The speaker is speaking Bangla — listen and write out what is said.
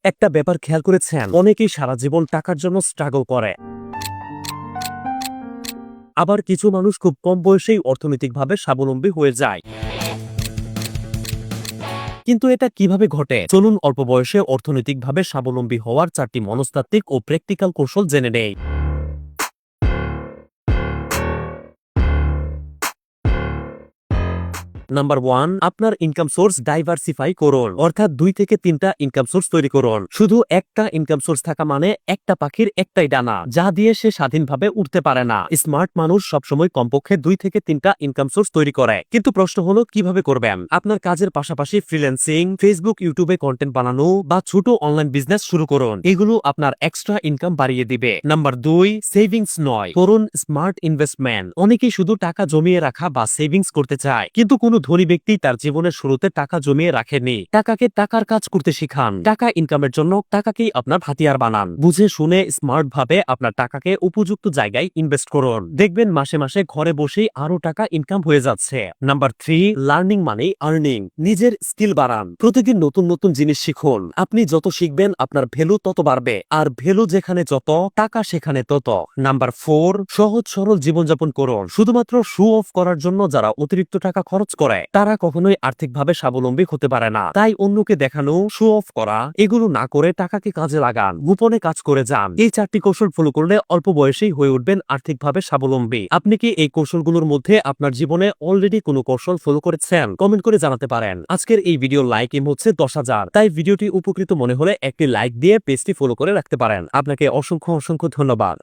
একটা ব্যাপার খেয়াল করেছেন, অনেকেই সারা জীবন টাকার জন্য স্ট্রাগল করে, আবার কিছু মানুষ খুব কম বয়সেই অর্থনৈতিকভাবে স্বাবলম্বী হয়ে যায়। কিন্তু এটা কিভাবে ঘটে? চলুন অল্প বয়সে অর্থনৈতিকভাবে স্বাবলম্বী হওয়ার 4টি মনস্তাত্ত্বিক ও প্র্যাকটিক্যাল কৌশল জেনে নেই। নাম্বার 1, আপনার ইনকাম সোর্স ডাইভার্সিফাই করুন, অর্থাৎ 2 থেকে 3টা ইনকাম সোর্স তৈরি করুন। শুধু একটা ইনকাম সোর্স থাকা মানে একটা পাখির একটাই ডানা, যা দিয়ে সে স্বাধীনভাবে উঠতে পারে না। স্মার্ট মানুষ সবসময় কমপক্ষে 2 থেকে 3টা ইনকাম সোর্স তৈরি করে। কিন্তু প্রশ্ন হলো কিভাবে করবেন? আপনার কাজের পাশাপাশি ফ্রিল্যান্সিং, ফেসবুক, ইউটিউবে কন্টেন্ট বানানো বা ছোট অনলাইন বিজনেস শুরু করুন। এগুলো আপনার এক্সট্রা ইনকাম বাড়িয়ে দিবে। নাম্বার 2, সেভিংস নয়, করুন স্মার্ট ইনভেস্টমেন্ট। অনেকেই শুধু টাকা জমিয়ে রাখা বা সেভিংস করতে চায়, কিন্তু কোনো ধনী ব্যক্তি তার জীবনের শুরুতে টাকা জমিয়ে রাখেনি। টাকাকে টাকার কাজ করতে শিখান। টাকা ইনকামের জন্য টাকাকেই আপনার হাতিয়ার বানান। বুঝে শুনে স্মার্ট ভাবে আপনার টাকাকে উপযুক্ত জায়গায় ইনভেস্ট করুন। দেখবেন মাসে মাসে ঘরে বসেই আরো টাকা ইনকাম হয়ে যাচ্ছে। নাম্বার 3, লার্নিং মানে আর্নিং। নিজের স্কিল বাড়ান। প্রতিদিন নতুন নতুন জিনিস শিখুন। আপনি যত শিখবেন আপনার ভ্যালু তত বাড়বে, আর ভ্যালু যেখানে যত, টাকা সেখানে তত। নাম্বার 4, সহজ সরল জীবনযাপন করুন। শুধুমাত্র শো অফ করার জন্য যারা অতিরিক্ত টাকা খরচ করে তারা কখনোই আর্থিকভাবে স্বাবলম্বী হতে পারে না। তাই অন্যকে দেখানো, শো অফ করা, এগুলো না করে টাকাকে কাজে লাগান, গোপনে কাজ করে যান। এই 4টি কৌশল ফলো করলে অল্প বয়সেই হয়ে উঠবেন আর্থিকভাবে স্বাবলম্বী। আপনি কি এই কৌশলগুলোর মধ্যে আপনার জীবনে অলরেডি কোনো কৌশল ফলো করেছেন? কমেন্ট করে জানাতে পারেন। আজকের এই ভিডিওর লাইক হচ্ছে 10,000, তাই ভিডিওটি উপকৃত মনে হলে একটি লাইক দিয়ে পেজটি ফলো করে রাখতে পারেন। আপনাকে অসংখ্য অসংখ্য ধন্যবাদ।